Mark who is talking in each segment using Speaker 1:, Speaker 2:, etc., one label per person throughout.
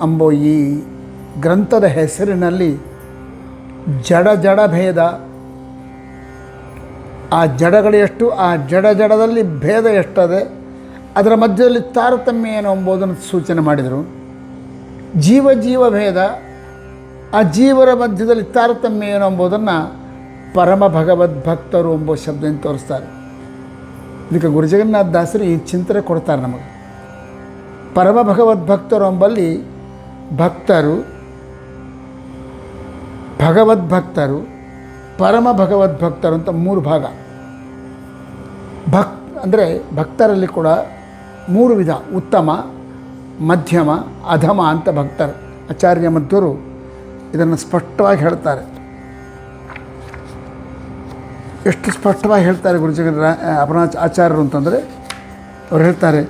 Speaker 1: ಎಂಬ ಈ ಗ್ರಂಥದ ಹೆಸರಿನಲ್ಲಿ ಜಡ ಭೇದ, ಆ ಜಡಗಳು ಎಷ್ಟು, ಆ ಜಡದಲ್ಲಿ ಭೇದ ಎಷ್ಟದೆ, ಅದರ ಮಧ್ಯದಲ್ಲಿ ತಾರತಮ್ಯ ಏನು ಎಂಬುದನ್ನು ಸೂಚನೆ ಮಾಡಿದರು. ಜೀವ ಭೇದ, ಆ ಜೀವರ ಮಧ್ಯದಲ್ಲಿ ತಾರತಮ್ಯ ಏನು ಎಂಬುದನ್ನು ಪರಮ ಭಗವದ್ಭಕ್ತರು ಎಂಬ ಶಬ್ದದಿಂದ ತೋರಿಸ್ತಾರೆ. ಇದಕ್ಕೆ ಗುರುಜಗನ್ನಾಥ ದಾಸರು ಈ ಚಿಂತನೆ ಕೊಡ್ತಾರೆ ನಮಗೆ. ಪರಮ ಭಗವದ್ಭಕ್ತರು ಎಂಬಲ್ಲಿ ಭಕ್ತರು, ಭಗವದ್ಭಕ್ತರು, ಪರಮ ಭಗವದ್ಭಕ್ತರು ಅಂತ 3 ಭಾಗ. ಅಂದರೆ ಭಕ್ತರಲ್ಲಿ ಕೂಡ 3 ವಿಧ: ಉತ್ತಮ, ಮಧ್ಯಮ, ಅಧಮ ಅಂತ ಭಕ್ತರು. ಆಚಾರ್ಯ ಮಧ್ವರು ಇದನ್ನು ಸ್ಪಷ್ಟವಾಗಿ ಹೇಳ್ತಾರೆ. ಎಷ್ಟು ಸ್ಪಷ್ಟವಾಗಿ ಹೇಳ್ತಾರೆ ಆಚಾರ್ಯರು ಅಂತಂದರೆ, ಅವ್ರು ಹೇಳ್ತಾರೆ,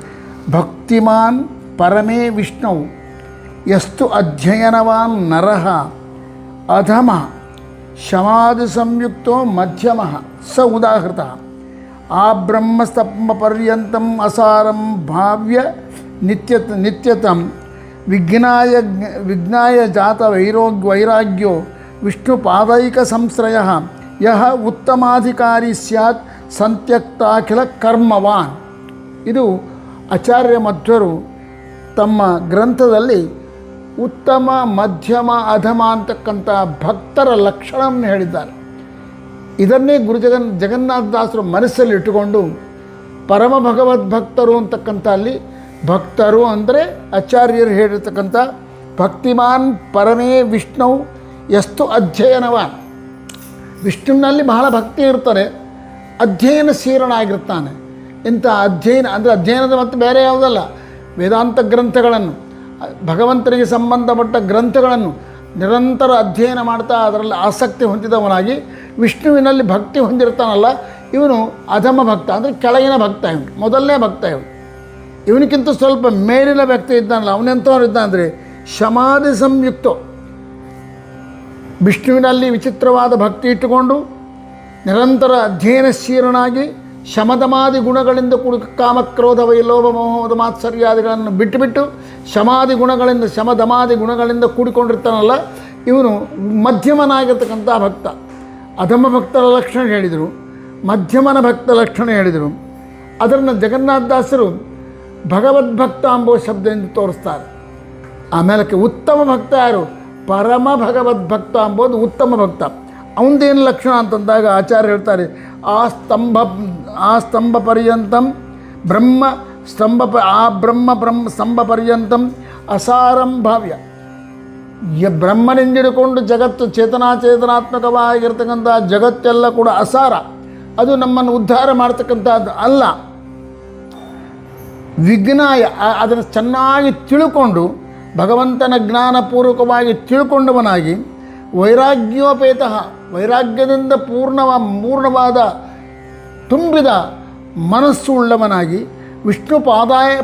Speaker 1: ಭಕ್ತಿಮಾನ್ ಪರಮೇ ವಿಷ್ಣು ಯಸ್ತು ಅಧ್ಯಯನವಾನ್ ನರಃ ಅಧಮ ಶಮಾಧಿ ಸಂಯುಕ್ತೋ ಮಧ್ಯಮ ಸ ಉದಾಹೃತ ಆ ಬ್ರಹ್ಮಸ್ತಂಭ ಪರ್ಯಂತಂ ಅಸಾರಂ ಭಾವ್ಯ ನಿತ್ಯತಂ ವಿಜ್ಞಾಯ ಜಾತ ವೈರಾಗ್ಯೋ ವಿಷ್ಣು ಪಾದೈಕ ಸಂಶ್ರಯ ಯಹ ಉತ್ತಮಾಧಿಕಾರಿ ಸ್ಯಾತ್ ಸಂತ್ಯಕ್ತಾಖಿಲ ಕರ್ಮವಾನ್. ಇದು ಆಚಾರ್ಯ ಮಧ್ವರು ತಮ್ಮ ಗ್ರಂಥದಲ್ಲಿ ಉತ್ತಮ, ಮಧ್ಯಮ, ಅಧಮ ಅಂತಕ್ಕಂಥ ಭಕ್ತರ ಲಕ್ಷಣವನ್ನು ಹೇಳಿದ್ದಾರೆ. ಇದನ್ನೇ ಜಗನ್ನಾಥದಾಸರು ಮನಸ್ಸಲ್ಲಿ ಇಟ್ಟುಕೊಂಡು ಪರಮ ಭಗವದ್ಭಕ್ತರು ಅಂತಕ್ಕಂಥ ಅಲ್ಲಿ ಭಕ್ತರು ಅಂದರೆ ಆಚಾರ್ಯರು ಹೇಳಿರ್ತಕ್ಕಂಥ ಭಕ್ತಿಮಾನ್ ಪರಮೇ ವಿಷ್ಣು ಎಷ್ಟು ಅಧ್ಯಯನವಾನ್. ವಿಷ್ಣುವಿನಲ್ಲಿ ಬಹಳ ಭಕ್ತಿ ಇರ್ತಾರೆ, ಅಧ್ಯಯನಶೀಲನಾಗಿರ್ತಾನೆ. ಇಂಥ ಅಧ್ಯಯನ ಅಂದರೆ ಅಧ್ಯಯನದ ಮತ್ತು ಬೇರೆ ಯಾವುದಲ್ಲ, ವೇದಾಂತ ಗ್ರಂಥಗಳನ್ನು, ಭಗವಂತನಿಗೆ ಸಂಬಂಧಪಟ್ಟ ಗ್ರಂಥಗಳನ್ನು ನಿರಂತರ ಅಧ್ಯಯನ ಮಾಡ್ತಾ ಅದರಲ್ಲಿ ಆಸಕ್ತಿ ಹೊಂದಿದವನಾಗಿ ವಿಷ್ಣುವಿನಲ್ಲಿ ಭಕ್ತಿ ಹೊಂದಿರ್ತಾನಲ್ಲ, ಇವನು ಅಧಮ ಭಕ್ತ ಅಂದರೆ ಕೆಳಗಿನ ಭಕ್ತ. ಇವನು ಮೊದಲನೇ ಭಕ್ತ. ಇವನಿಗಿಂತ ಸ್ವಲ್ಪ ಮೇಲಿನ ವ್ಯಕ್ತಿ ಇದ್ದಾನಲ್ಲ, ಅವನೆಂಥವನು ಇದ್ದ ಅಂದರೆ ಶಮಾಧಿ ಸಂಯುಕ್ತೋ, ವಿಷ್ಣುವಿನಲ್ಲಿ ವಿಚಿತ್ರವಾದ ಭಕ್ತಿ ಇಟ್ಟುಕೊಂಡು ನಿರಂತರ ಅಧ್ಯಯನಶೀಲನಾಗಿ ಶಮದಮಾದಿ ಗುಣಗಳಿಂದ ಕೂಡ ಕಾಮಕ್ರೋಧ ವೈಲೋಭ ಮೋಹದ ಮಾತ್ಸರ್ಯಾದಿಗಳನ್ನು ಬಿಟ್ಟುಬಿಟ್ಟು ಶಮದಮಾದಿ ಗುಣಗಳಿಂದ ಕೂಡಿಕೊಂಡಿರ್ತಾನಲ್ಲ, ಇವನು ಮಧ್ಯಮನಾಗಿರ್ತಕ್ಕಂಥ ಭಕ್ತ. ಅಧಮ ಭಕ್ತರ ಲಕ್ಷಣ ಹೇಳಿದರು, ಮಧ್ಯಮನ ಭಕ್ತ ಲಕ್ಷಣ ಹೇಳಿದರು. ಅದನ್ನು ಜಗನ್ನಾಥದಾಸರು ಭಗವದ್ಭಕ್ತ ಎಂಬ ಶಬ್ದದಿಂದ ತೋರಿಸ್ತಾರೆ. ಆಮೇಲೆ ಉತ್ತಮ ಭಕ್ತ ಯಾರು? ಪರಮ ಭಗವದ್ಭಕ್ತ ಎಂಬುದು ಉತ್ತಮ ಭಕ್ತ. ಅವನದೇನು ಲಕ್ಷಣ ಅಂತಂದಾಗ ಆಚಾರ್ಯ ಹೇಳ್ತಾರೆ, ಆ ಸ್ತಂಭ ಪರ್ಯಂತಂ ಬ್ರಹ್ಮ ಸ್ತಂಭ ಪರ್ಯಂತಂ ಅಸಾರಂ ಭಾವ್ಯ. ಬ್ರಹ್ಮನಿಂದಿಡಿಕೊಂಡು ಜಗತ್ತು ಚೇತನಾತ್ಮಕವಾಗಿರ್ತಕ್ಕಂಥ ಜಗತ್ತೆಲ್ಲ ಕೂಡ ಅಸಾರ, ಅದು ನಮ್ಮನ್ನು ಉದ್ಧಾರ ಮಾಡ್ತಕ್ಕಂಥದ್ದು ಅಲ್ಲ. ವಿಜ್ಞಾಯ, ಅದನ್ನು ಚೆನ್ನಾಗಿ ತಿಳ್ಕೊಂಡು ಭಗವಂತನ ಜ್ಞಾನಪೂರ್ವಕವಾಗಿ ತಿಳ್ಕೊಂಡವನಾಗಿ ವೈರಾಗ್ಯೋಪೇತ, ವೈರಾಗ್ಯದಿಂದ ಪೂರ್ಣವಾದ ತುಂಬಿದ ಮನಸ್ಸು ಉಳ್ಳವನಾಗಿ ವಿಷ್ಣು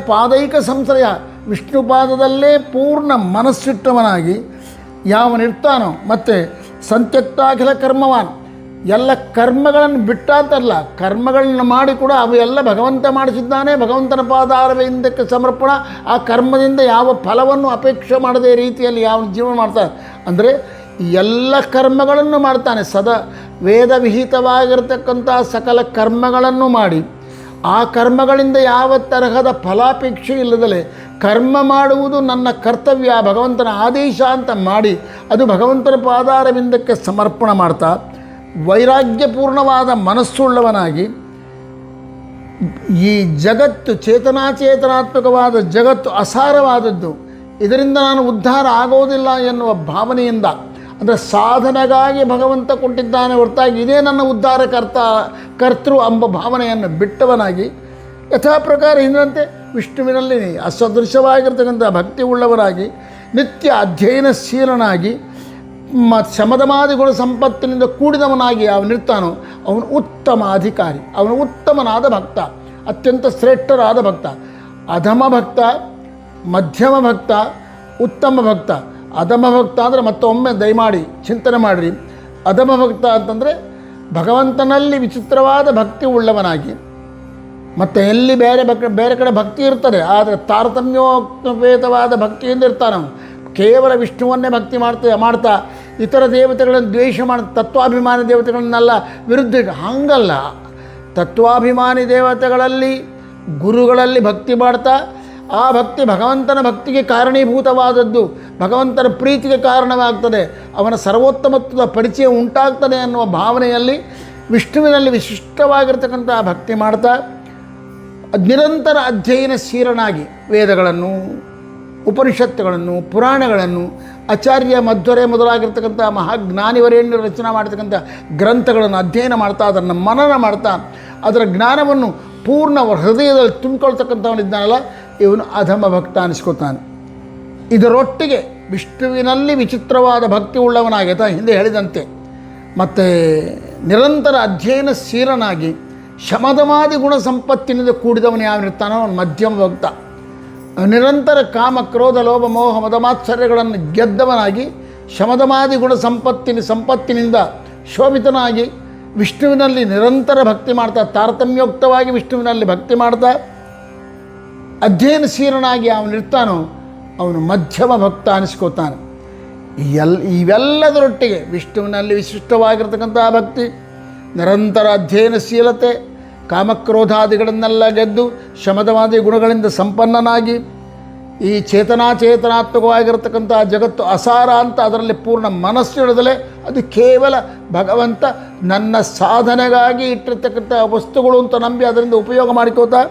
Speaker 1: ಪಾದೈಕ ಸಂಶ್ರಯ, ವಿಷ್ಣು ಪಾದದಲ್ಲೇ ಪೂರ್ಣ ಮನಸ್ಸಿಟ್ಟವನಾಗಿ ಯಾವನಿರ್ತಾನೋ, ಮತ್ತು ಸಂತ್ಯಕ್ತಾಖಿಲ ಕರ್ಮವಾನ್, ಎಲ್ಲ ಕರ್ಮಗಳನ್ನು ಬಿಟ್ಟಾತಲ್ಲ, ಕರ್ಮಗಳನ್ನು ಮಾಡಿ ಕೂಡ ಅವು ಎಲ್ಲ ಭಗವಂತ ಮಾಡಿಸಿದ್ದಾನೆ, ಭಗವಂತನ ಪಾದಾರವಿಂದಕ್ಕೆ ಸಮರ್ಪಣ. ಆ ಕರ್ಮದಿಂದ ಯಾವ ಫಲವನ್ನು ಅಪೇಕ್ಷೆ ಮಾಡದೇ ರೀತಿಯಲ್ಲಿ ಯಾವ ಜೀವನ ಮಾಡ್ತಾನೆ ಅಂದರೆ ಎಲ್ಲ ಕರ್ಮಗಳನ್ನು ಮಾಡ್ತಾನೆ. ವೇದ ವಿಹಿತವಾಗಿರ್ತಕ್ಕಂಥ ಸಕಲ ಕರ್ಮಗಳನ್ನು ಮಾಡಿ ಆ ಕರ್ಮಗಳಿಂದ ಯಾವ ತರಹದ ಫಲಾಪೇಕ್ಷೆ ಇಲ್ಲದಲೇ ಕರ್ಮ ಮಾಡುವುದು ನನ್ನ ಕರ್ತವ್ಯ, ಭಗವಂತನ ಆದೇಶ ಅಂತ ಮಾಡಿ ಅದು ಭಗವಂತನ ಪಾದಾರವಿಂದಕ್ಕೆ ಸಮರ್ಪಣೆ ಮಾಡ್ತಾ ವೈರಾಗ್ಯಪೂರ್ಣವಾದ ಮನಸ್ಸುಳ್ಳವನಾಗಿ ಈ ಜಗತ್ತು ಚೇತನಾತ್ಮಕವಾದ ಜಗತ್ತು ಅಸಾರವಾದದ್ದು, ಇದರಿಂದ ನಾನು ಉದ್ಧಾರ ಆಗೋದಿಲ್ಲ ಎನ್ನುವ ಭಾವನೆಯಿಂದ, ಅಂದರೆ ಸಾಧನೆಗಾಗಿ ಭಗವಂತ ಕೊಟ್ಟಿದ್ದಾನೆ ಹೊರತಾಗಿ ಇದೇ ನನ್ನ ಉದ್ಧಾರ ಕರ್ತೃ ಎಂಬ ಭಾವನೆಯನ್ನು ಬಿಟ್ಟವನಾಗಿ ಯಥಾ ಪ್ರಕಾರ ಹಿಂದಂತೆ ವಿಷ್ಣುವಿನಲ್ಲಿ ಅಸದೃಶವಾಗಿರ್ತಕ್ಕಂಥ ಭಕ್ತಿ ಉಳ್ಳವನಾಗಿ ನಿತ್ಯ ಅಧ್ಯಯನಶೀಲನಾಗಿ ಶಮದಮಾದಿಗಳ ಸಂಪತ್ತಿನಿಂದ ಕೂಡಿದವನಾಗಿ ಅವನಿರ್ತಾನೋ ಅವನು ಉತ್ತಮ ಅಧಿಕಾರಿ, ಅವನು ಉತ್ತಮನಾದ ಭಕ್ತ, ಅತ್ಯಂತ ಶ್ರೇಷ್ಠರಾದ ಭಕ್ತ. ಅಧಮ ಭಕ್ತ, ಮಧ್ಯಮ ಭಕ್ತ, ಉತ್ತಮ ಭಕ್ತ. ಅಧಮ ಭಕ್ತ ಅಂದರೆ ಮತ್ತೊಮ್ಮೆ ದಯಮಾಡಿ ಚಿಂತನೆ ಮಾಡಿರಿ. ಅಧಮ ಭಕ್ತ ಅಂತಂದರೆ ಭಗವಂತನಲ್ಲಿ ವಿಚಿತ್ರವಾದ ಭಕ್ತಿ ಉಳ್ಳವನಾಗಿ, ಮತ್ತು ಎಲ್ಲಿ ಬೇರೆ ಕಡೆ ಭಕ್ತಿ ಇರ್ತದೆ, ಆದರೆ ತಾರತಮ್ಯೋಪೇತವಾದ ಭಕ್ತಿಯಿಂದ ಇರ್ತಾನೆ. ಕೇವಲ ವಿಷ್ಣುವನ್ನೇ ಭಕ್ತಿ ಮಾಡ್ತಾ ಇತರ ದೇವತೆಗಳನ್ನು ದ್ವೇಷ ತತ್ವಾಭಿಮಾನಿ ದೇವತೆಗಳನ್ನೆಲ್ಲ ವಿರುದ್ಧ ಹಂಗಲ್ಲ. ತತ್ವಾಭಿಮಾನಿ ದೇವತೆಗಳಲ್ಲಿ ಗುರುಗಳಲ್ಲಿ ಭಕ್ತಿ ಮಾಡ್ತಾ ಆ ಭಕ್ತಿ ಭಗವಂತನ ಭಕ್ತಿಗೆ ಕಾರಣೀಭೂತವಾದದ್ದು, ಭಗವಂತನ ಪ್ರೀತಿಗೆ ಕಾರಣವಾಗ್ತದೆ, ಅವನ ಸರ್ವೋತ್ತಮತ್ವದ ಪರಿಚಯ ಉಂಟಾಗ್ತದೆ ಅನ್ನುವ ಭಾವನೆಯಲ್ಲಿ ವಿಷ್ಣುವಿನಲ್ಲಿ ವಿಶಿಷ್ಟವಾಗಿರ್ತಕ್ಕಂಥ ಭಕ್ತಿ ಮಾಡ್ತಾ ನಿರಂತರ ಅಧ್ಯಯನಶೀಲನಾಗಿ ವೇದಗಳನ್ನು, ಉಪನಿಷತ್ತುಗಳನ್ನು, ಪುರಾಣಗಳನ್ನು, ಆಚಾರ್ಯ ಮಧ್ವರೆ ಮೊದಲಾಗಿರ್ತಕ್ಕಂಥ ಮಹಾಜ್ಞಾನಿವರೇಣ್ಯರು ರಚನೆ ಮಾಡ್ತಕ್ಕಂಥ ಗ್ರಂಥಗಳನ್ನು ಅಧ್ಯಯನ ಮಾಡ್ತಾ ಅದನ್ನು ಮನನ ಮಾಡ್ತಾ ಅದರ ಜ್ಞಾನವನ್ನು ಪೂರ್ಣ ಹೃದಯದಲ್ಲಿ ತುಂಬಿಕೊಳ್ತಕ್ಕಂಥವನಿದ್ದಾನಲ್ಲ, ಇವನು ಅಧಮ ಭಕ್ತ ಅನಿಸ್ಕೊತಾನೆ. ಇದರೊಟ್ಟಿಗೆ ವಿಷ್ಣುವಿನಲ್ಲಿ ವಿಚಿತ್ರವಾದ ಭಕ್ತಿ ಉಳ್ಳವನಾಗಿ ಹಿಂದೆ ಹೇಳಿದಂತೆ ಮತ್ತು ನಿರಂತರ ಅಧ್ಯಯನಶೀಲನಾಗಿ ಶಮದಮಾದಿ ಗುಣ ಸಂಪತ್ತಿನಿಂದ ಕೂಡಿದವನು ಯಾವಿರ್ತಾನೋ ಅವನು ಮಧ್ಯಮ ಭಕ್ತ. ನಿರಂತರ ಕಾಮ ಕ್ರೋಧ ಲೋಭ ಮೋಹ ಮದಮಾತ್ಸರ್ಯಗಳನ್ನು ಗೆದ್ದವನಾಗಿ ಶಮದಮಾದಿ ಗುಣ ಸಂಪತ್ತಿನಿಂದ ಶೋಭಿತನಾಗಿ ವಿಷ್ಣುವಿನಲ್ಲಿ ನಿರಂತರ ಭಕ್ತಿ ಮಾಡ್ತಾ ತಾರತಮ್ಯೋಕ್ತವಾಗಿ ವಿಷ್ಣುವಿನಲ್ಲಿ ಭಕ್ತಿ ಮಾಡ್ತಾ ಅಧ್ಯಯನಶೀಲನಾಗಿ ಅವನಿರ್ತಾನೋ ಅವನು ಮಧ್ಯಮ ಭಕ್ತ ಅನಿಸ್ಕೋತಾನೆ. ಇವೆಲ್ಲದರೊಟ್ಟಿಗೆ ವಿಷ್ಣುವಿನಲ್ಲಿ ವಿಶಿಷ್ಟವಾಗಿರ್ತಕ್ಕಂಥ ಭಕ್ತಿ, ನಿರಂತರ ಅಧ್ಯಯನಶೀಲತೆ, ಕಾಮಕ್ರೋಧಾದಿಗಳನ್ನೆಲ್ಲ ಗೆದ್ದು ಶಮದವಾದಿ ಗುಣಗಳಿಂದ ಸಂಪನ್ನನಾಗಿ ಈ ಚೇತನಾತ್ಮಕವಾಗಿರತಕ್ಕಂಥ ಜಗತ್ತು ಅಸಾರ ಅಂತ ಅದರಲ್ಲಿ ಪೂರ್ಣ ಮನಸ್ಸಿಡದಲೇ ಅದು ಕೇವಲ ಭಗವಂತ ನನ್ನ ಸಾಧನೆಗಾಗಿ ಇಟ್ಟಿರ್ತಕ್ಕಂಥ ವಸ್ತುಗಳು ಅಂತ ನಂಬಿ ಅದರಿಂದ ಉಪಯೋಗ ಮಾಡಿಕೋತಾ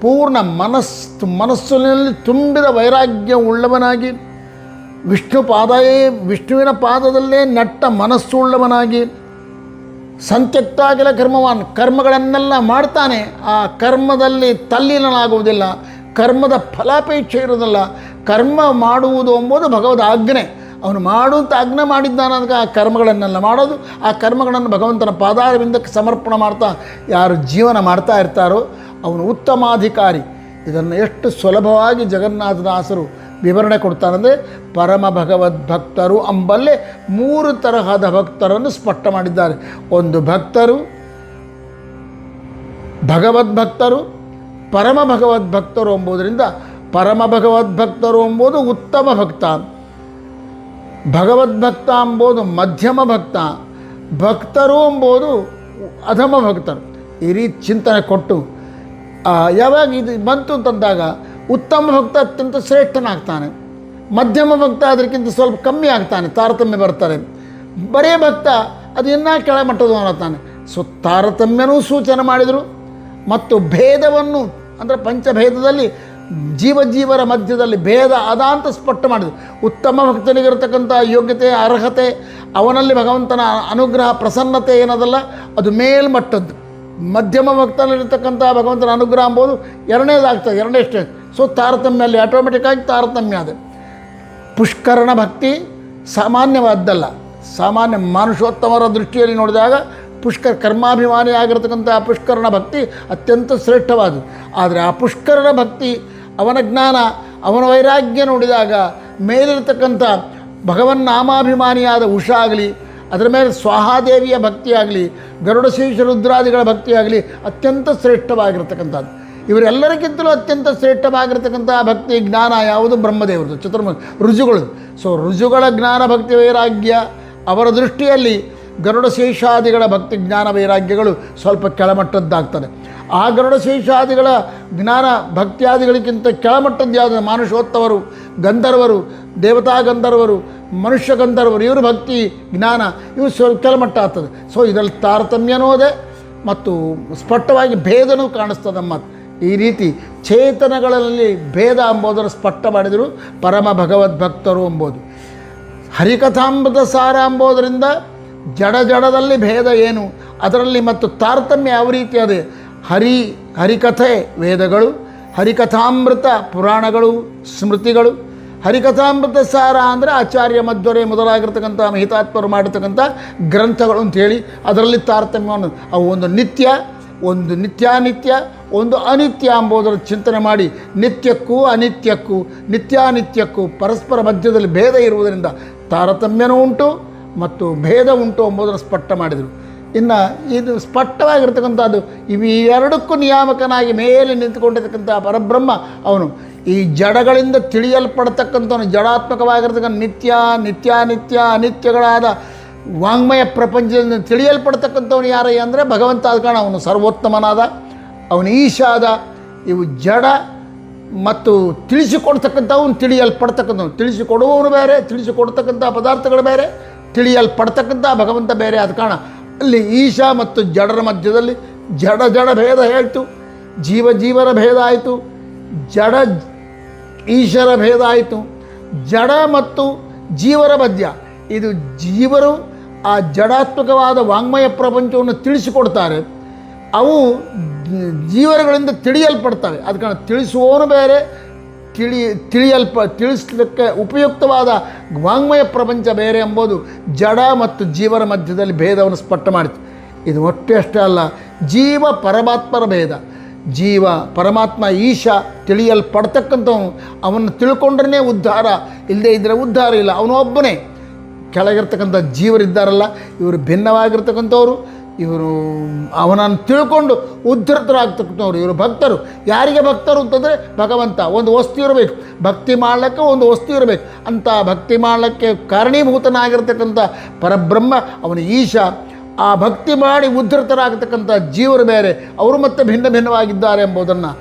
Speaker 1: ಪೂರ್ಣ ಮನಸ್ಸಿನಲ್ಲಿ ತುಂಬಿದ ವೈರಾಗ್ಯ ಉಳ್ಳವನಾಗಿ ವಿಷ್ಣುವಿನ ಪಾದದಲ್ಲೇ ನಟ್ಟ ಮನಸ್ಸುಳ್ಳವನಾಗಿ ಸಂತ್ಯಕ್ತಾಗಿಲ ಕರ್ಮಗಳನ್ನೆಲ್ಲ ಮಾಡ್ತಾನೆ. ಆ ಕರ್ಮದಲ್ಲಿ ತಲ್ಲೀನನಾಗುವುದಿಲ್ಲ, ಕರ್ಮದ ಫಲಾಪೇಕ್ಷೆ ಇರೋದಿಲ್ಲ. ಕರ್ಮ ಮಾಡುವುದು ಎಂಬುದು ಭಗವದ್ ಆಜ್ಞೆ. ಅವನು ಮಾಡುವಂಥ ಆಜ್ಞೆ ಮಾಡಿದ್ದಾನಂದ್ರೆ ಆ ಕರ್ಮಗಳನ್ನೆಲ್ಲ ಮಾಡೋದು, ಆ ಕರ್ಮಗಳನ್ನು ಭಗವಂತನ ಪಾದಾರವಿಂದಕ್ಕೆ ಸಮರ್ಪಣೆ ಮಾಡ್ತಾ ಯಾರು ಜೀವನ ಮಾಡ್ತಾ ಇರ್ತಾರೋ ಅವನು ಉತ್ತಮಾಧಿಕಾರಿ. ಇದನ್ನು ಎಷ್ಟು ಸುಲಭವಾಗಿ ಜಗನ್ನಾಥದಾಸರು ವಿವರಣೆ ಕೊಡ್ತಾರಂದರೆ ಪರಮ ಭಗವದ್ಭಕ್ತರು ಅಂಬಲ್ಲೇ 3 ತರಹದ ಭಕ್ತರನ್ನು ಸ್ಪಷ್ಟ ಮಾಡಿದ್ದಾರೆ. ಒಂದು ಭಕ್ತರು, ಭಗವದ್ಭಕ್ತರು, ಪರಮ ಭಗವದ್ಭಕ್ತರು ಎಂಬುದರಿಂದ ಪರಮ ಭಗವದ್ಭಕ್ತರು ಎಂಬುದು ಉತ್ತಮ ಭಕ್ತ, ಭಗವದ್ಭಕ್ತ ಎಂಬುದು ಮಧ್ಯಮ ಭಕ್ತ, ಭಕ್ತರು ಎಂಬುದು ಅಧಮ ಭಕ್ತರು. ಈ ರೀತಿ ಚಿಂತನೆ ಕೊಟ್ಟು ಯಾವಾಗ ಇದು ಬಂತು ಅಂತಂದಾಗ ಉತ್ತಮ ಭಕ್ತ ಅತ್ಯಂತ ಶ್ರೇಷ್ಠನಾಗ್ತಾನೆ, ಮಧ್ಯಮ ಭಕ್ತ ಅದಕ್ಕಿಂತ ಸ್ವಲ್ಪ ಕಮ್ಮಿ ಆಗ್ತಾನೆ, ತಾರತಮ್ಯ ಬರ್ತಾರೆ. ಬರೇ ಭಕ್ತ ಅದು ಇನ್ನೂ ಕೆಳಮಟ್ಟದ್ದು ಅನ್ನತಾನೆ. ಸೊ ತಾರತಮ್ಯನೂ ಸೂಚನೆ ಮಾಡಿದರು ಮತ್ತು ಭೇದವನ್ನು ಅಂದರೆ ಪಂಚಭೇದದಲ್ಲಿ ಜೀವರ ಮಧ್ಯದಲ್ಲಿ ಭೇದ ಅದಾಂತ ಸ್ಪಷ್ಟ ಮಾಡಿದರು. ಉತ್ತಮ ಭಕ್ತನಿಗಿರತಕ್ಕಂಥ ಯೋಗ್ಯತೆ, ಅರ್ಹತೆ, ಅವನಲ್ಲಿ ಭಗವಂತನ ಅನುಗ್ರಹ ಪ್ರಸನ್ನತೆ ಏನದಲ್ಲ ಅದು ಮೇಲ್ಮಟ್ಟದ್ದು. ಮಧ್ಯಮ ಭಕ್ತನಲ್ಲಿರ್ತಕ್ಕಂಥ ಭಗವಂತನ ಅನುಗ್ರಹ ಎಂಬುದು ಎರಡನೇದಾಗ್ತದೆ, ಎರಡನೇ ಸ್ಟೇಜ್. ಸೊ ತಾರತಮ್ಯ ಅಲ್ಲಿ ಆಟೋಮೆಟಿಕ್ಕಾಗಿ ತಾರತಮ್ಯ ಅದೇ. ಪುಷ್ಕರಣ ಭಕ್ತಿ ಸಾಮಾನ್ಯವಾದ್ದಲ್ಲ. ಸಾಮಾನ್ಯ ಮನುಷ್ಯೋತ್ತಮರ ದೃಷ್ಟಿಯಲ್ಲಿ ನೋಡಿದಾಗ ಕರ್ಮಾಭಿಮಾನಿ ಆಗಿರತಕ್ಕಂಥ ಪುಷ್ಕರಣ ಭಕ್ತಿ ಅತ್ಯಂತ ಶ್ರೇಷ್ಠವಾದದ್ದು. ಆದರೆ ಆ ಪುಷ್ಕರಣ ಭಕ್ತಿ, ಅವನ ಜ್ಞಾನ, ಅವನ ವೈರಾಗ್ಯ ನೋಡಿದಾಗ ಮೇಲಿರತಕ್ಕಂಥ ಭಗವನ್ನಾಮಾಭಿಮಾನಿಯಾದ ಉಷಾ ಆಗಲಿ, ಅದರ ಮೇಲೆ ಸ್ವಾಹಾದೇವಿಯ ಭಕ್ತಿಯಾಗಲಿ, ಗರುಡಶೀರ್ಷ ರುದ್ರಾದಿಗಳ ಭಕ್ತಿಯಾಗಲಿ ಅತ್ಯಂತ ಶ್ರೇಷ್ಠವಾಗಿರ್ತಕ್ಕಂಥದ್ದು. ಇವರೆಲ್ಲರಿಗಿಂತಲೂ ಅತ್ಯಂತ ಶ್ರೇಷ್ಠವಾಗಿರ್ತಕ್ಕಂಥ ಭಕ್ತಿ ಜ್ಞಾನ ಯಾವುದು? ಬ್ರಹ್ಮದೇವರದು, ಋಜುಗಳು. ಸೊ ಋಜುಗಳ ಜ್ಞಾನ ಭಕ್ತಿ ವೈರಾಗ್ಯ ಅವರ ದೃಷ್ಟಿಯಲ್ಲಿ ಗರುಡಶೇಷಾದಿಗಳ ಭಕ್ತಿ ಜ್ಞಾನ ವೈರಾಗ್ಯಗಳು ಸ್ವಲ್ಪ ಕೆಳಮಟ್ಟದ್ದಾಗ್ತದೆ. ಆ ಗರುಡಶೇಷಾದಿಗಳ ಜ್ಞಾನ ಭಕ್ತಿಯಾದಿಗಳಿಗಿಂತ ಕೆಳಮಟ್ಟದ್ದು ಯಾವುದು? ಮಾನುಷೋತ್ತಮರು, ಗಂಧರ್ವರು, ದೇವತಾ ಗಂಧರ್ವರು, ಮನುಷ್ಯ ಗಂಧರ್ವರು, ಇವರು ಭಕ್ತಿ ಜ್ಞಾನ ಇವು ಸ್ವಲ್ಪ ಕೆಳಮಟ್ಟ ಆಗ್ತದೆ. ಸೊ ಇದರಲ್ಲಿ ತಾರತಮ್ಯನೋದೆ ಮತ್ತು ಸ್ಪಷ್ಟವಾಗಿ ಭೇದನೂ ಕಾಣಿಸ್ತದಮ್ಮ. ಈ ರೀತಿ ಚೇತನಗಳಲ್ಲಿ ಭೇದ ಎಂಬುದನ್ನು ಸ್ಪಷ್ಟ ಮಾಡಿದರು ಪರಮ ಭಗವದ್ಭಕ್ತರು ಎಂಬುದು. ಹರಿಕಥಾಮೃತ ಸಾರ ಎಂಬುದರಿಂದ ಜಡದಲ್ಲಿ ಭೇದ ಏನು, ಅದರಲ್ಲಿ ಮತ್ತು ತಾರತಮ್ಯ ಯಾವ ರೀತಿ ಅದೇ. ಹರಿಕಥೆ ವೇದಗಳು, ಹರಿಕಥಾಮೃತ ಪುರಾಣಗಳು, ಸ್ಮೃತಿಗಳು. ಹರಿಕಥಾಮೃತ ಸಾರ ಅಂದರೆ ಆಚಾರ್ಯ ಮಧ್ವರೆ ಮೊದಲಾಗಿರ್ತಕ್ಕಂಥ ಮಹಿತಾತ್ಮರು ಮಾಡಿರ್ತಕ್ಕಂಥ ಗ್ರಂಥಗಳು ಅಂಥೇಳಿ ಅದರಲ್ಲಿ ತಾರತಮ್ಯವನ್ನು ಅವು ಒಂದು ನಿತ್ಯ, ಒಂದು ನಿತ್ಯಾನಿತ್ಯ, ಒಂದು ಅನಿತ್ಯ ಎಂಬುದರ ಚಿಂತನೆ ಮಾಡಿ ನಿತ್ಯಕ್ಕೂ ಅನಿತ್ಯಕ್ಕೂ ನಿತ್ಯಾನಿತ್ಯಕ್ಕೂ ಪರಸ್ಪರ ಮಧ್ಯದಲ್ಲಿ ಭೇದ ಇರುವುದರಿಂದ ತಾರತಮ್ಯನೂ ಉಂಟು ಮತ್ತು ಭೇದ ಉಂಟು ಎಂಬುದನ್ನು ಸ್ಪಷ್ಟ ಮಾಡಿದರು. ಇನ್ನು ಇದು ಸ್ಪಷ್ಟವಾಗಿರ್ತಕ್ಕಂಥದ್ದು ಇವೆರಡಕ್ಕೂ ನಿಯಾಮಕನಾಗಿ ಮೇಲೆ ನಿಂತುಕೊಂಡಿರ್ತಕ್ಕಂಥ ಪರಬ್ರಹ್ಮ ಅವನು ಈ ಜಡಗಳಿಂದ ತಿಳಿಯಲ್ಪಡ್ತಕ್ಕಂಥವನು ಜಡಾತ್ಮಕವಾಗಿರ್ತಕ್ಕಂಥ ನಿತ್ಯ ಅನಿತ್ಯಗಳಾದ ವಾಂಗ್ಮಯ ಪ್ರಪಂಚದಿಂದ ತಿಳಿಯಲ್ಪಡ್ತಕ್ಕಂಥವನು ಯಾರಯ್ಯ ಅಂದರೆ ಭಗವಂತ ಆದ ಕಾರಣ ಅವನು ಸರ್ವೋತ್ತಮನಾದ, ಅವನು ಈಶಾದ. ಇವು ಜಡ ಮತ್ತು ತಿಳಿಸಿಕೊಡ್ತಕ್ಕಂಥವನು ತಿಳಿಯಲ್ಪಡ್ತಕ್ಕಂಥವನು, ತಿಳಿಸಿಕೊಡುವವನು ಬೇರೆ, ತಿಳಿಸಿಕೊಡ್ತಕ್ಕಂಥ ಪದಾರ್ಥಗಳು ಬೇರೆ, ತಿಳಿಯಲ್ಪಡ್ತಕ್ಕಂಥ ಭಗವಂತ ಬೇರೆ ಆದ ಕಾರಣ ಅಲ್ಲಿ ಈಶಾ ಮತ್ತು ಜಡರ ಮಧ್ಯದಲ್ಲಿ ಜಡ ಭೇದ ಹೇಳ್ತು, ಜೀವರ ಭೇದ ಆಯಿತು, ಜಡ ಈಶರ ಭೇದ ಆಯಿತು. ಜಡ ಮತ್ತು ಜೀವರ ಮಧ್ಯ ಇದು ಜೀವರು ಆ ಜಡಾತ್ಮಕವಾದ ವಾಂಗ್ಮಯ ಪ್ರಪಂಚವನ್ನು ತಿಳಿಸಿಕೊಡ್ತಾರೆ, ಅವು ಜೀವರುಗಳಿಂದ ತಿಳಿಯಲ್ಪಡ್ತವೆ. ಅದ ಕಾರಣ ತಿಳಿಸುವವನು ಬೇರೆ, ತಿಳಿಸಲಿಕ್ಕೆ ಉಪಯುಕ್ತವಾದ ವಾಂಗ್ಮಯ ಪ್ರಪಂಚ ಬೇರೆ ಎಂಬುದು ಜಡ ಮತ್ತು ಜೀವರ ಮಧ್ಯದಲ್ಲಿ ಭೇದವನ್ನು ಸ್ಪಷ್ಟ ಮಾಡಿತು. ಇದು ಅಷ್ಟೇ ಅಲ್ಲ, ಜೀವ ಪರಮಾತ್ಮರ ಭೇದ. ಜೀವ ಪರಮಾತ್ಮ ಈಶಾ ತಿಳಿಯಲ್ಪಡ್ತಕ್ಕಂಥವನು, ಅವನು ತಿಳ್ಕೊಂಡ್ರೇ ಉದ್ಧಾರ, ಇಲ್ಲದೇ ಇದ್ದರೆ ಉದ್ಧಾರ ಇಲ್ಲ. ಅವನೊಬ್ಬನೇ. ಕೆಳಗಿರ್ತಕ್ಕಂಥ ಜೀವರಿದ್ದಾರಲ್ಲ, ಇವರು ಭಿನ್ನವಾಗಿರ್ತಕ್ಕಂಥವ್ರು, ಇವರು ಅವನನ್ನು ತಿಳ್ಕೊಂಡು ಉದ್ಧತರಾಗ್ತಕ್ಕಂಥವ್ರು, ಇವರು ಭಕ್ತರು. ಯಾರಿಗೆ ಭಕ್ತರು ಅಂತಂದರೆ ಭಗವಂತ. ಒಂದು ವಸ್ತು ಇರಬೇಕು, ಭಕ್ತಿ ಮಾಡಲಿಕ್ಕೆ ಒಂದು ವಸ್ತು ಇರಬೇಕು. ಅಂಥ ಭಕ್ತಿ ಮಾಡಲಿಕ್ಕೆ ಕಾರಣೀಭೂತನಾಗಿರ್ತಕ್ಕಂಥ ಪರಬ್ರಹ್ಮ ಅವನು ಈಶಾ. ಆ ಭಕ್ತಿ ಮಾಡಿ ಉದ್ಧತರಾಗತಕ್ಕಂಥ ಜೀವರು ಬೇರೆ, ಅವರು ಮತ್ತೆ ಭಿನ್ನವಾಗಿದ್ದಾರೆ ಎಂಬುದನ್ನು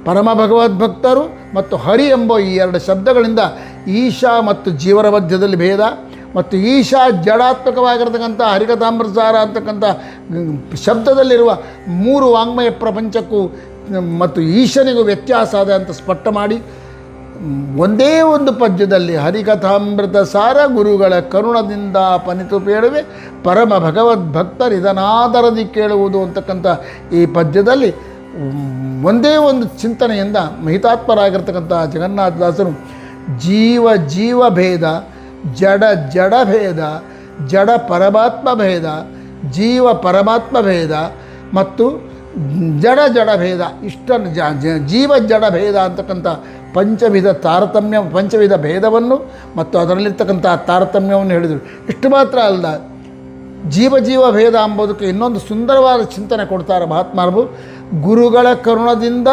Speaker 1: ಪರಮ ಭಗವದ್ಭಕ್ತರು ಮತ್ತು ಹರಿ ಎಂಬ ಈ ಎರಡು ಶಬ್ದಗಳಿಂದ ಈಶಾ ಮತ್ತು ಜೀವರ ಮಧ್ಯದಲ್ಲಿ ಭೇದ, ಮತ್ತು ಈಶಾ ಜಡಾತ್ಮಕವಾಗಿರ್ತಕ್ಕಂಥ ಹರಿಕಥಾಮೃತಸಾರ ಅಂತಕ್ಕಂಥ ಶಬ್ದದಲ್ಲಿರುವ ಮೂರು ವಾಂಗ್ಮಯ ಪ್ರಪಂಚಕ್ಕೂ ಮತ್ತು ಈಶನಿಗೂ ವ್ಯತ್ಯಾಸ ಅದ ಅಂತ ಸ್ಪಷ್ಟ ಮಾಡಿ ಒಂದೇ ಒಂದು ಪದ್ಯದಲ್ಲಿ ಹರಿಕಥಾಮೃತ ಸಾರ ಗುರುಗಳ ಕರುಣದಿಂದ ಪನಿತು ಬೇಡುವೆ ಪರಮ ಭಗವದ್ಭಕ್ತರು ಇದನಾದರದಿ ಕೇಳುವುದು ಅಂತಕ್ಕಂಥ ಈ ಪದ್ಯದಲ್ಲಿ ಒಂದೇ ಒಂದು ಚಿಂತನೆಯಿಂದ ಮಹಿತಾತ್ಮರಾಗಿರ್ತಕ್ಕಂಥ ಜಗನ್ನಾಥದಾಸರು ಜೀವ ಭೇದ, ಜಡ ಭೇದ, ಜಡ ಪರಮಾತ್ಮ ಭೇದ, ಜೀವ ಪರಮಾತ್ಮ ಭೇದ ಮತ್ತು ಜಡ ಭೇದ, ಇಷ್ಟನ್ನು ಜೀವ ಜಡ ಭೇದ ಅಂತಕ್ಕಂಥ ಪಂಚವಿಧ ಭೇದವನ್ನು ಮತ್ತು ಅದರಲ್ಲಿರ್ತಕ್ಕಂಥ ತಾರತಮ್ಯವನ್ನು ಹೇಳಿದರು. ಇಷ್ಟು ಮಾತ್ರ ಅಲ್ಲ, ಜೀವ ಭೇದ ಎಂಬುದಕ್ಕೆ ಇನ್ನೊಂದು ಸುಂದರವಾದ ಚಿಂತನೆ ಕೊಡ್ತಾರೆ ಮಹಾತ್ಮರು. ಗುರುಗಳ ಕರುಣದಿಂದ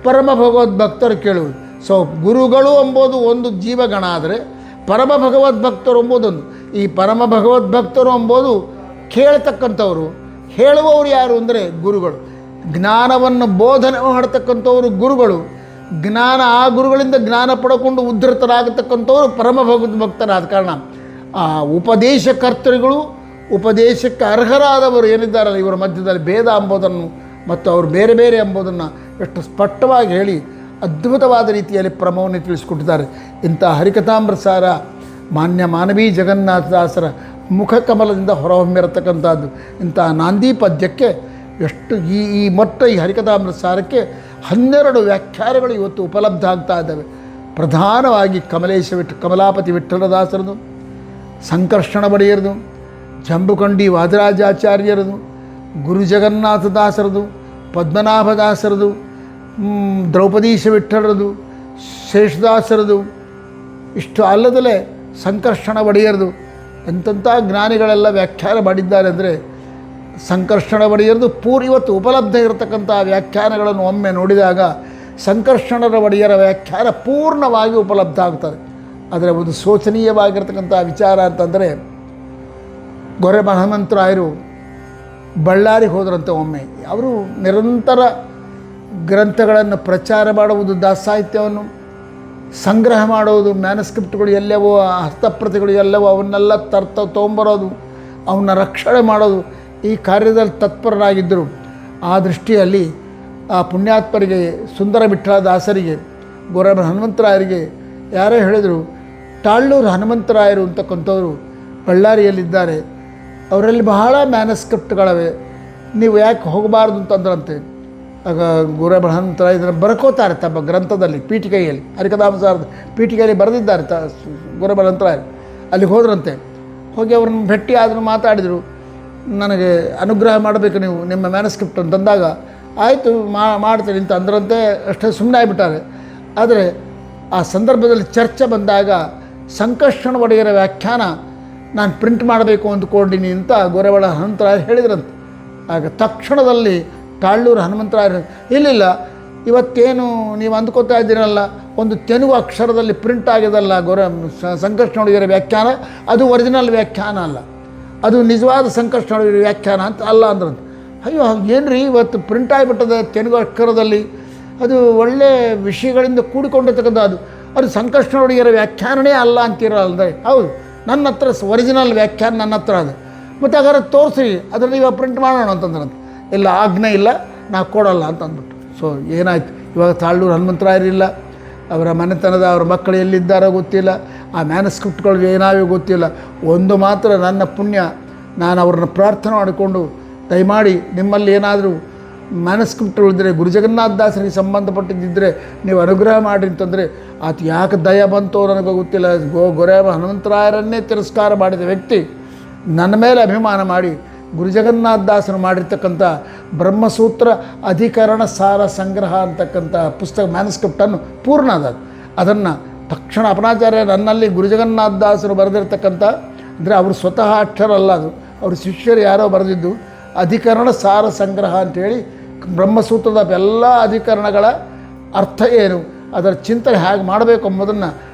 Speaker 1: ಪರಮ ಭಗವದ್ಭಕ್ತರು ಕೇಳುವುದು. ಸೊ ಗುರುಗಳು ಎಂಬುದು ಒಂದು ಜೀವಗಣ ಆದರೆ ಪರಮ ಭಗವದ್ಭಕ್ತರು ಎಂಬುದೊಂದು. ಈ ಪರಮ ಭಗವದ್ಭಕ್ತರು ಎಂಬುದು ಕೇಳ್ತಕ್ಕಂಥವ್ರು. ಹೇಳುವವರು ಯಾರು ಅಂದರೆ ಗುರುಗಳು. ಜ್ಞಾನವನ್ನು ಬೋಧನೆ ಮಾಡತಕ್ಕಂಥವರು ಗುರುಗಳು. ಆ ಗುರುಗಳಿಂದ ಜ್ಞಾನ ಪಡ್ಕೊಂಡು ಉದ್ಧತರಾಗತಕ್ಕಂಥವ್ರು ಪರಮ ಭಗವದ್ಭಕ್ತರಾದ ಕಾರಣ ಆ ಉಪದೇಶಕರ್ತರುಗಳು, ಉಪದೇಶಕ್ಕೆ ಅರ್ಹರಾದವರು ಏನಿದ್ದಾರಲ್ಲ, ಇವರ ಮಧ್ಯದಲ್ಲಿ ಭೇದ ಎಂಬುದನ್ನು ಮತ್ತು ಅವರು ಬೇರೆ ಎಂಬುದನ್ನು ಎಷ್ಟು ಸ್ಪಷ್ಟವಾಗಿ ಹೇಳಿ ಅದ್ಭುತವಾದ ರೀತಿಯಲ್ಲಿ ಪ್ರಮವನ್ನು ತಿಳಿಸಿಕೊಟ್ಟಿದ್ದಾರೆ. ಇಂಥ ಹರಿಕಥಾಮೃತಸಾರ ಮಾನ್ಯ ಮಾನವೀ ಜಗನ್ನಾಥದಾಸರ ಮುಖಕಮಲದಿಂದ ಹೊರಹೊಮ್ಮಿರತಕ್ಕಂಥದ್ದು. ಇಂಥ ನಾಂದಿ ಪದ್ಯಕ್ಕೆ ಎಷ್ಟು ಈ ಮೊಟ್ಟ ಈ ಹರಿಕಥಾಮೃತಸಾರಕ್ಕೆ 12 ವ್ಯಾಖ್ಯಾನಗಳು ಇವತ್ತು ಉಪಲಬ್ಧ ಆಗ್ತಾ ಇದ್ದಾವೆ. ಪ್ರಧಾನವಾಗಿ ಕಮಲಾಪತಿ ವಿಠ್ಠಲದಾಸರದು, ಸಂಕರ್ಷಣ ಬಡಿಯರದು, ಜಂಬುಕಂಡಿ ವಾದರಾಜಾಚಾರ್ಯರದು, ಗುರು ಜಗನ್ನಾಥದಾಸರದು, ಪದ್ಮನಾಭದಾಸರದು, ದ್ರೌಪದೀಶ ವಿಠ್ಠಲರದು, ಶೇಷದಾಸರದು, ಇಷ್ಟು ಅಲ್ಲದಲೇ ಸಂಕರ್ಷಣ ಬಡಿಯರದು. ಎಂತೆಂಥ ಜ್ಞಾನಿಗಳೆಲ್ಲ ವ್ಯಾಖ್ಯಾನ ಮಾಡಿದ್ದಾರೆ ಅಂದರೆ ಸಂಕರ್ಷಣ ಒಡೆಯರದು ಇವತ್ತು ಉಪಲಬ್ಧ ಇರತಕ್ಕಂಥ ವ್ಯಾಖ್ಯಾನಗಳನ್ನು ಒಮ್ಮೆ ನೋಡಿದಾಗ ಸಂಕರ್ಷಣರ ಒಡೆಯರ ವ್ಯಾಖ್ಯಾನ ಪೂರ್ಣವಾಗಿ ಉಪಲಬ್ಧ ಆಗ್ತದೆ. ಆದರೆ ಒಂದು ಶೋಚನೀಯವಾಗಿರ್ತಕ್ಕಂಥ ವಿಚಾರ ಅಂತಂದರೆ, ಗೊರೆ ಹನುಮಂತರಾಯರು ಬಳ್ಳಾರಿಗೆ ಹೋದ್ರಂತೆ ಒಮ್ಮೆ. ಅವರು ನಿರಂತರ ಗ್ರಂಥಗಳನ್ನು ಪ್ರಚಾರ ಮಾಡುವುದು, ದಾಸಾಹಿತ್ಯವನ್ನು ಸಂಗ್ರಹ ಮಾಡುವುದು, ಮ್ಯಾನುಸ್ಕ್ರಿಪ್ಟ್ಗಳು ಎಲ್ಲವೋ, ಹಸ್ತಪ್ರತಿಗಳು ಎಲ್ಲವೋ ಅವನ್ನೆಲ್ಲ ತೊಗೊಂಬರೋದು, ಅವನ್ನ ರಕ್ಷಣೆ ಮಾಡೋದು, ಈ ಕಾರ್ಯದಲ್ಲಿ ತತ್ಪರರಾಗಿದ್ದರು. ಆ ದೃಷ್ಟಿಯಲ್ಲಿ ಆ ಪುಣ್ಯಾತ್ಮರಿಗೆ, ಸುಂದರ ವಿಠ್ಠಲದಾಸರಿಗೆ, ಗೊರೆ ಹನುಮಂತರಾಯರಿಗೆ ಯಾರೋ ಹೇಳಿದರು, ಟಾಳ್ಳೂರು ಹನುಮಂತರಾಯರು ಅಂತಕ್ಕಂಥವ್ರು ಬಳ್ಳಾರಿಯಲ್ಲಿದ್ದಾರೆ, ಅವರಲ್ಲಿ ಬಹಳ ಮ್ಯಾನುಸ್ಕ್ರಿಪ್ಟ್ಗಳವೆ, ನೀವು ಯಾಕೆ ಹೋಗಬಾರ್ದು ಅಂತಂದ್ರಂತೆ. ಆಗ ಗೊರೆ ಹನುಮಂತರಾಯ ಇದನ್ನು ಬರ್ಕೋತಾರೆ ತಮ್ಮ ಗ್ರಂಥದಲ್ಲಿ, ಪೀಠಿಕೆಯಲ್ಲಿ, ಹರಿಕಥಾಮೃತಸಾರದ ಪೀಠಿಕೆಯಲ್ಲಿ ಬರೆದಿದ್ದಾರೆ ಗೊರೆ ಹನುಮಂತರಾಯರು. ಅಲ್ಲಿಗೆ ಹೋದ್ರಂತೆ. ಹೋಗಿ ಅವ್ರನ್ನ ಭೇಟಿ ಆದರೂ ಮಾತಾಡಿದರು, ನನಗೆ ಅನುಗ್ರಹ ಮಾಡಬೇಕು ನೀವು ನಿಮ್ಮ ಮ್ಯಾನುಸ್ಕ್ರಿಪ್ಟ್ ಅಂತಂದಾಗ, ಆಯಿತು ಮಾಡ್ತೀನಿ ಅಂತ ಅಂದ್ರಂತೆ. ಅಷ್ಟೇ ಸುಮ್ಮನೆ ಆಗಿಬಿಟ್ಟಾರೆ. ಆದರೆ ಆ ಸಂದರ್ಭದಲ್ಲಿ ಚರ್ಚೆ ಬಂದಾಗ ಸಂಕರ್ಷಣ ಒಡೆಯರ ವ್ಯಾಖ್ಯಾನ ನಾನು ಪ್ರಿಂಟ್ ಮಾಡಬೇಕು ಅಂದ್ಕೊಂಡಿನಿ ಅಂತ ಗೊರೆವಾಡ ಹನುಮಂತರಾಯರು ಹೇಳಿದ್ರಂತೆ. ಆಗ ತಕ್ಷಣದಲ್ಲಿ ತಾಳ್ಳೂರು ಹನುಮಂತರಾಯರು, ಇಲ್ಲ ಇವತ್ತೇನು ನೀವು ಅಂದ್ಕೋತಾ ಇದ್ದೀರಲ್ಲ, ಒಂದು ತೆಲುಗು ಅಕ್ಷರದಲ್ಲಿ ಪ್ರಿಂಟ್ ಆಗಿದಲ್ಲ ಸಂಕಷ್ಟನೊಳಗಿರೋ ವ್ಯಾಖ್ಯಾನ, ಅದು ಒರಿಜಿನಲ್ ವ್ಯಾಖ್ಯಾನ ಅಲ್ಲ, ಅದು ನಿಜವಾದ ಸಂಕಷ್ಟನೊಳಗಿರೋ ವ್ಯಾಖ್ಯಾನ ಅಂತ ಅಲ್ಲ ಅಂದ್ರಂತೆ. ಅಯ್ಯೋ ಏನು ರೀ, ಇವತ್ತು ಪ್ರಿಂಟ್ ಆಗಿಬಿಟ್ಟದೆ ತೆಲುಗು ಅಕ್ಷರದಲ್ಲಿ, ಅದು ಒಳ್ಳೆ ವಿಷಯಗಳಿಂದ ಕೂಡಿಕೊಂಡಿರ್ತಕ್ಕಂಥ ಅದು ಸಂಕಷ್ಟನೊಳಗಿರೋ ವ್ಯಾಖ್ಯಾನನೇ ಅಲ್ಲ ಅಂತೀರಲ್ದೆ. ಹೌದು, ನನ್ನ ಹತ್ರ ಒರಿಜಿನಲ್ ವ್ಯಾಖ್ಯಾನ ನನ್ನ ಹತ್ರ ಅದು, ಮತ್ತು ಹಾಗಾದ್ರೆ ತೋರಿಸಿ ಅದರಲ್ಲಿ ಇವಾಗ ಪ್ರಿಂಟ್ ಮಾಡೋಣ ಅಂತಂದ್ರಂತೆ. ಇಲ್ಲ, ಆಜ್ಞೆ ಇಲ್ಲ, ನಾವು ಕೊಡೋಲ್ಲ ಅಂತ ಅಂದ್ಬಿಟ್ಟು. ಸೊ ಏನಾಯ್ತು, ಇವಾಗ ತಾಳ್ಳೂರು ಹನುಮಂತರಾಯರಿಲ್ಲ, ಅವರ ಮನೆತನದ ಅವರ ಮಕ್ಕಳು ಎಲ್ಲಿದ್ದಾರೋ ಗೊತ್ತಿಲ್ಲ, ಆ ಮ್ಯಾನುಸ್ಕ್ರಿಪ್ಟ್ಗಳು ಏನಾವೋ ಗೊತ್ತಿಲ್ಲ. ಒಂದು ಮಾತ್ರ ನನ್ನ ಪುಣ್ಯ, ನಾನು ಅವ್ರನ್ನ ಪ್ರಾರ್ಥನೆ ಮಾಡಿಕೊಂಡು ದಯಮಾಡಿ ನಿಮ್ಮಲ್ಲಿ ಏನಾದರೂ ಮ್ಯಾನುಸ್ಕ್ರಿಪ್ಟ್ಗಳಿದ್ದರೆ ಗುರುಜಗನ್ನಾಥದಾಸರಿಗೆ ಸಂಬಂಧಪಟ್ಟಿದ್ದಿದ್ದರೆ ನೀವು ಅನುಗ್ರಹ ಮಾಡಿ ಅಂತಂದರೆ, ಆತ ಯಾಕೆ ದಯ ಬಂತೋ ನನಗೆ ಗೊತ್ತಿಲ್ಲ. ಗೊರೆ ಹನುಮಂತರಾಯರನ್ನೇ ತಿರಸ್ಕಾರ ಮಾಡಿದ ವ್ಯಕ್ತಿ ನನ್ನ ಮೇಲೆ ಅಭಿಮಾನ ಮಾಡಿ ಗುರುಜಗನ್ನಾಥದಾಸರು ಮಾಡಿರ್ತಕ್ಕಂಥ ಬ್ರಹ್ಮಸೂತ್ರ ಅಧಿಕರಣ ಸಾರ ಸಂಗ್ರಹ ಅಂತಕ್ಕಂಥ ಪುಸ್ತಕ ಮ್ಯಾನುಸ್ಕ್ರಿಪ್ಟನ್ನು ಪೂರ್ಣ ಅದನ್ನು ತಕ್ಷಣ ಅಪನಾಚಾರ್ಯ ನನ್ನಲ್ಲಿ ಗುರುಜಗನ್ನಾಥದಾಸರು ಬರೆದಿರ್ತಕ್ಕಂಥ, ಅಂದರೆ ಅವರು ಸ್ವತಃ ಅಕ್ಷರ ಅಲ್ಲ, ಅದು ಅವ್ರ ಶಿಷ್ಯರು ಯಾರೋ ಬರೆದಿದ್ದು ಅಧಿಕರಣ ಸಾರ ಸಂಗ್ರಹ ಅಂಥೇಳಿ ಬ್ರಹ್ಮಸೂತ್ರದ ಎಲ್ಲ ಅಧಿಕರಣಗಳ ಅರ್ಥ ಏನು, ಅದರ ಚಿಂತನೆ ಹೇಗೆ ಮಾಡಬೇಕು ಎಂಬುದನ್ನು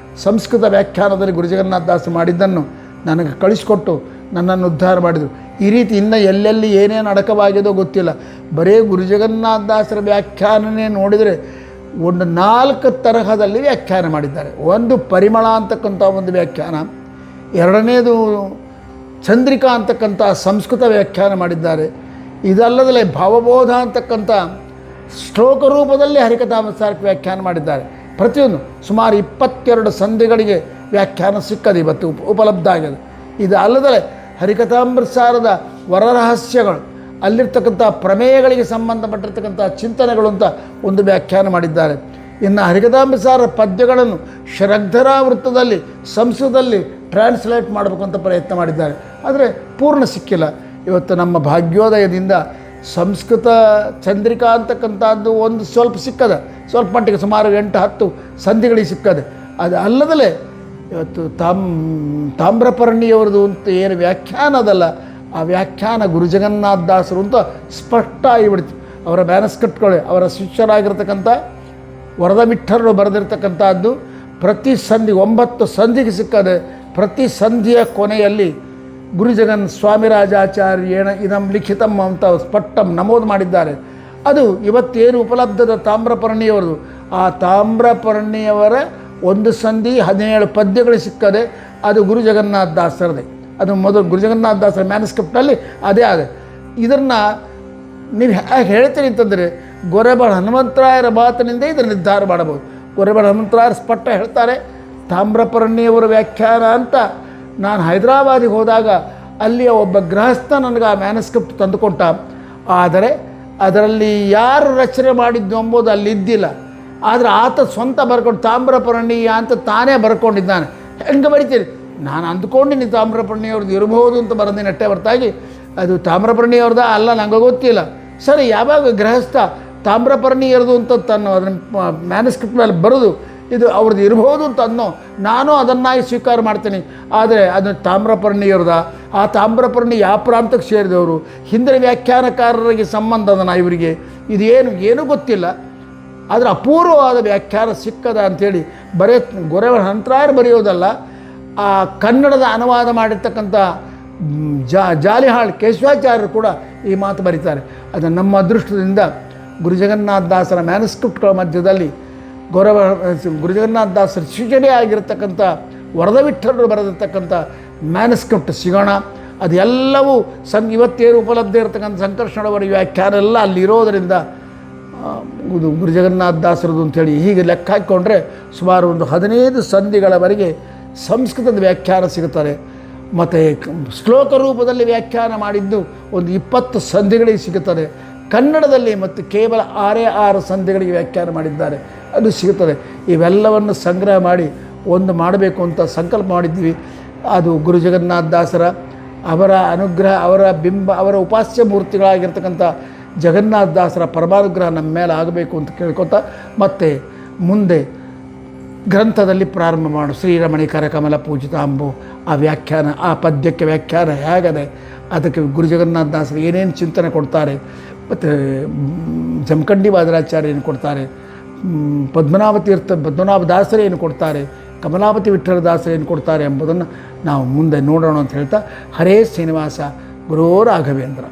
Speaker 1: ಸಂಸ್ಕೃತ ವ್ಯಾಖ್ಯಾನದಲ್ಲಿ ಗುರುಜಗನ್ನಾಥದಾಸರು ಮಾಡಿದ್ದನ್ನು ನನಗೆ ಕಳಿಸಿಕೊಟ್ಟು ನನ್ನನ್ನು ಉದ್ಧಾರ ಮಾಡಿದರು. ಈ ರೀತಿ ಇನ್ನು ಎಲ್ಲೆಲ್ಲಿ ಏನೇನು ಅಡಕವಾಗಿದೋ ಗೊತ್ತಿಲ್ಲ. ಬರೀ ಗುರುಜಗನ್ನಾಥದಾಸರ ವ್ಯಾಖ್ಯಾನನೇ ನೋಡಿದರೆ ಒಂದು 4 ತರಹದಲ್ಲಿ ವ್ಯಾಖ್ಯಾನ ಮಾಡಿದ್ದಾರೆ. ಒಂದು ಪರಿಮಳ ಅಂತಕ್ಕಂಥ ಒಂದು ವ್ಯಾಖ್ಯಾನ, ಎರಡನೇದು ಚಂದ್ರಿಕಾ ಅಂತಕ್ಕಂಥ ಸಂಸ್ಕೃತ ವ್ಯಾಖ್ಯಾನ ಮಾಡಿದ್ದಾರೆ. ಇದಲ್ಲದಲ್ಲೇ ಭಾವಬೋಧ ಅಂತಕ್ಕಂಥ ಶ್ಲೋಕ ರೂಪದಲ್ಲಿ ಹರಿಕಥಾಮೃತಸಾರಕ್ಕೆ ವ್ಯಾಖ್ಯಾನ ಮಾಡಿದ್ದಾರೆ. ಪ್ರತಿಯೊಂದು ಸುಮಾರು 22 ಸಂಧಿಗಳಿಗೆ ವ್ಯಾಖ್ಯಾನ ಸಿಕ್ಕದು, ಇವತ್ತು ಉಪಲಬ್ಧ ಆಗಿದೆ. ಇದು ಅಲ್ಲದಲೇ ಹರಿಕಥಾಮೃತಸಾರದ ವರರಹಸ್ಯಗಳು, ಅಲ್ಲಿರ್ತಕ್ಕಂಥ ಪ್ರಮೇಯಗಳಿಗೆ ಸಂಬಂಧಪಟ್ಟಿರ್ತಕ್ಕಂಥ ಚಿಂತನೆಗಳು ಅಂತ ಒಂದು ವ್ಯಾಖ್ಯಾನ ಮಾಡಿದ್ದಾರೆ. ಇನ್ನು ಹರಿಕಥಾಮೃತಸಾರ ಪದ್ಯಗಳನ್ನು ಶ್ರದ್ಧರಾವೃತ್ತದಲ್ಲಿ ಸಂಸ್ಕೃತದಲ್ಲಿ ಟ್ರಾನ್ಸ್ಲೇಟ್ ಮಾಡಬೇಕಂತ ಪ್ರಯತ್ನ ಮಾಡಿದ್ದಾರೆ, ಆದರೆ ಪೂರ್ಣ ಸಿಕ್ಕಿಲ್ಲ. ಇವತ್ತು ನಮ್ಮ ಭಾಗ್ಯೋದಯದಿಂದ ಸಂಸ್ಕೃತ ಚಂದ್ರಿಕಾ ಅಂತಕ್ಕಂಥದ್ದು ಒಂದು ಸ್ವಲ್ಪ ಸಿಕ್ಕದೆ, ಸ್ವಲ್ಪ ಮಟ್ಟಿಗೆ ಸುಮಾರು 8-10 ಸಂಧಿಗಳಿಗೆ ಸಿಕ್ಕದೆ. ಅದು ಅಲ್ಲದಲೇ ಇವತ್ತು ತಾಮ್ರಪರ್ಣಿಯವ್ರದ್ದು ಅಂತ ಏನು ವ್ಯಾಖ್ಯಾನ ಅದಲ್ಲ, ಆ ವ್ಯಾಖ್ಯಾನ ಗುರುಜಗನ್ನಾಥದಾಸರು ಅಂತ ಸ್ಪಷ್ಟ ಆಗಿಬಿಡ್ತು. ಅವರ ಮ್ಯಾನುಸ್ಕ್ರಿಪ್ಟ್ಗಳು ಅವರ ಶಿಷ್ಯರಾಗಿರ್ತಕ್ಕಂಥ ವರದ ವಿಠ್ಠಲರು ಬರೆದಿರ್ತಕ್ಕಂಥದ್ದು ಪ್ರತಿ ಸಂಧಿ 9 ಸಂಧಿಗೆ ಸಿಕ್ಕದೆ. ಪ್ರತಿ ಸಂಧಿಯ ಕೊನೆಯಲ್ಲಿ ಗುರುಜಗನ್ ಸ್ವಾಮಿರಾಜಾಚಾರ್ಯೇಣ ಇದಂ ಲಿಖಿತಂ ಅಂತ ಸ್ಪಷ್ಟಂ ನಮೂದು ಮಾಡಿದ್ದಾರೆ. ಅದು ಇವತ್ತೇನು ಉಪಲಬ್ಧದ ತಾಮ್ರಪರ್ಣಿಯವರದು, ಆ ತಾಮ್ರಪರ್ಣಿಯವರ ಒಂದು ಸಂಧಿ 17 ಪದ್ಯಗಳು ಸಿಕ್ಕದೆ. ಅದು ಗುರುಜಗನ್ನಾಥದಾಸರದೇ. ಅದು ಮೊದಲು ಗುರುಜಗನ್ನಾಥದಾಸರ ಮ್ಯಾನುಸ್ಕ್ರಿಪ್ಟಲ್ಲಿ ಅದೇ ಅದೇ. ಇದನ್ನು ನೀವು ಹೇಗೆ ಹೇಳ್ತೀರಿ ಅಂತಂದರೆ ಗೊರೆವಾಡ ಹನುಮಂತರಾಯರ ಮಾತಿನಿಂದ ಇದನ್ನು ನಿರ್ಧಾರ ಮಾಡಬಹುದು. ಗೊರೆವಾಡ ಹನುಮಂತರಾಯರು ಸ್ಪಷ್ಟ ಹೇಳ್ತಾರೆ, ತಾಮ್ರಪರ್ಣಿಯವರ ವ್ಯಾಖ್ಯಾನ ಅಂತ. ನಾನು ಹೈದರಾಬಾದಿಗೆ ಹೋದಾಗ ಅಲ್ಲಿಯ ಒಬ್ಬ ಗೃಹಸ್ಥ ನನಗೆ ಆ ಮ್ಯಾನುಸ್ಕ್ರಿಪ್ಟ್ ತಂದುಕೊಟ್ಟ, ಆದರೆ ಅದರಲ್ಲಿ ಯಾರು ರಚನೆ ಮಾಡಿದ್ದು ಎಂಬುದು ಅಲ್ಲಿ ಇದ್ದಿಲ್ಲ. ಆದರೆ ಆತ ಸ್ವಂತ ಬರ್ಕೊಂಡು ತಾಮ್ರಪರ್ಣಿಯ ಅಂತ ತಾನೇ ಬರ್ಕೊಂಡಿದ್ದಾನೆ. ಹೆಂಗೆ ಬರಿತೀರಿ? ನಾನು ಅಂದ್ಕೊಂಡಿನಿ ತಾಮ್ರಪರ್ಣಿಯವ್ರದ್ದು ಇರಬಹುದು ಅಂತ ಬರೆದಿನ ಅಷ್ಟೇ ಹೊರತಾಗಿ ಅದು ತಾಮ್ರಪರ್ಣಿಯವ್ರದ ಅಲ್ಲ, ನನಗೆ ಗೊತ್ತಿಲ್ಲ. ಸರಿ, ಯಾವಾಗ ಗೃಹಸ್ಥ ತಾಮ್ರಪರ್ಣಿಯರದು ಅಂತ ತನ್ನ ಅದನ್ನು ಮ್ಯಾನುಸ್ಕ್ರಿಪ್ಟ್ನಲ್ಲಿ ಬರೋದು ಇದು ಅವ್ರದ್ದು ಇರಬಹುದು ಅಂತ ಅನ್ನೋ ನಾನು ಅದನ್ನಾಗಿ ಸ್ವೀಕಾರ ಮಾಡ್ತೀನಿ. ಆದರೆ ಅದು ತಾಮ್ರಪರ್ಣಿಯವ್ರದ, ಆ ತಾಮ್ರಪರ್ಣಿ ಯಾವ ಪ್ರಾಂತಕ್ಕೆ ಸೇರಿದವರು, ಹಿಂದಿನ ವ್ಯಾಖ್ಯಾನಕಾರರಿಗೆ ಸಂಬಂಧ ಅದನ್ನು ಇವರಿಗೆ ಏನೂ ಗೊತ್ತಿಲ್ಲ. ಆದರೆ ಅಪೂರ್ವವಾದ ವ್ಯಾಖ್ಯಾನ ಸಿಕ್ಕದ ಅಂಥೇಳಿ ಬರೀ ಗೊರೆವಾಡ ಹನುಮಂತರಾಯರು ಬರೆಯೋದಲ್ಲ, ಆ ಕನ್ನಡದ ಅನುವಾದ ಮಾಡಿರ್ತಕ್ಕಂಥ ಜಾಲಿಹಾಳ್ ಕೇಶವಾಚಾರ್ಯರು ಕೂಡ ಈ ಮಾತು ಬರೀತಾರೆ. ಅದು ನಮ್ಮ ಅದೃಷ್ಟದಿಂದ ಗುರುಜಗನ್ನಾಥದಾಸರ ಮ್ಯಾನುಸ್ಕ್ರಿಪ್ಟ್ಗಳ ಮಧ್ಯದಲ್ಲಿ ಗುರುಜಗನ್ನಾಥದಾಸರ ಶಿಷ್ಯನೇ ಆಗಿರತಕ್ಕಂಥ ವರದ ವಿಠ್ಠಲರು ಬರೆದಿರ್ತಕ್ಕಂಥ ಮ್ಯಾನುಸ್ಕ್ರಿಪ್ಟ್ ಸಿಗೋಣ. ಅದೆಲ್ಲವೂ ಇವತ್ತೇನು ಉಪಲಬ್ಧ ಇರತಕ್ಕಂಥ ಸಂಕರ್ಷಣವರ ವ್ಯಾಖ್ಯಾನ ಎಲ್ಲ ಅಲ್ಲಿರೋದರಿಂದ ಇದು ಗುರುಜಗನ್ನಾಥದಾಸರದು ಅಂಥೇಳಿ ಹೀಗೆ ಲೆಕ್ಕ ಹಾಕಿಕೊಂಡ್ರೆ ಸುಮಾರು ಒಂದು 15 ಸಂಧಿಗಳವರೆಗೆ ಸಂಸ್ಕೃತದ ವ್ಯಾಖ್ಯಾನ ಸಿಗುತ್ತದೆ. ಮತ್ತು ಶ್ಲೋಕ ರೂಪದಲ್ಲಿ ವ್ಯಾಖ್ಯಾನ ಮಾಡಿದ್ದು ಒಂದು 20 ಸಂಧಿಗಳಿಗೆ ಸಿಗುತ್ತದೆ. ಕನ್ನಡದಲ್ಲಿ ಮತ್ತು ಕೇವಲ 6 ಸಂಧಿಗಳಿಗೆ ವ್ಯಾಖ್ಯಾನ ಮಾಡಿದ್ದಾರೆ, ಅದು ಸಿಗುತ್ತದೆ. ಇವೆಲ್ಲವನ್ನು ಸಂಗ್ರಹ ಮಾಡಿ ಒಂದು ಮಾಡಬೇಕು ಅಂತ ಸಂಕಲ್ಪ ಮಾಡಿದ್ವಿ. ಅದು ಗುರುಜಗನ್ನಾಥದಾಸರ ಅವರ ಅನುಗ್ರಹ, ಅವರ ಬಿಂಬ, ಅವರ ಉಪಾಸ್ಯ ಮೂರ್ತಿಗಳಾಗಿರ್ತಕ್ಕಂಥ ಜಗನ್ನಾಥದಾಸರ ಪರಮಾನುಗ್ರಹ ನಮ್ಮ ಮೇಲೆ ಆಗಬೇಕು ಅಂತ ಕೇಳ್ಕೊತ, ಮತ್ತು ಮುಂದೆ ಗ್ರಂಥದಲ್ಲಿ ಪ್ರಾರಂಭ ಮಾಡು. ಶ್ರೀರಮಣಿ ಕರಕಮಲ ಪೂಜಿತಾಂಬು ಆ ವ್ಯಾಖ್ಯಾನ, ಆ ಪದ್ಯಕ್ಕೆ ವ್ಯಾಖ್ಯಾನ ಹೇಗದೆ, ಅದಕ್ಕೆ ಗುರು ಜಗನ್ನಾಥದಾಸರು ಏನೇನು ಚಿಂತನೆ ಕೊಡ್ತಾರೆ, ಮತ್ತು ಜಮಖಂಡಿ ವಾದರಾಚಾರ್ಯ ಏನು ಕೊಡ್ತಾರೆ, ಪದ್ಮನಾಭದಾಸರು ಏನು ಕೊಡ್ತಾರೆ, ಕಮಲಾಪತಿ ವಿಠ್ಠಲದಾಸರು ಏನು ಕೊಡ್ತಾರೆ ಎಂಬುದನ್ನು ನಾವು ಮುಂದೆ ನೋಡೋಣ ಅಂತ ಹೇಳ್ತಾ, ಹರೇ ಶ್ರೀನಿವಾಸ ಗುರೋ ರಾಘವೇಂದ್ರ.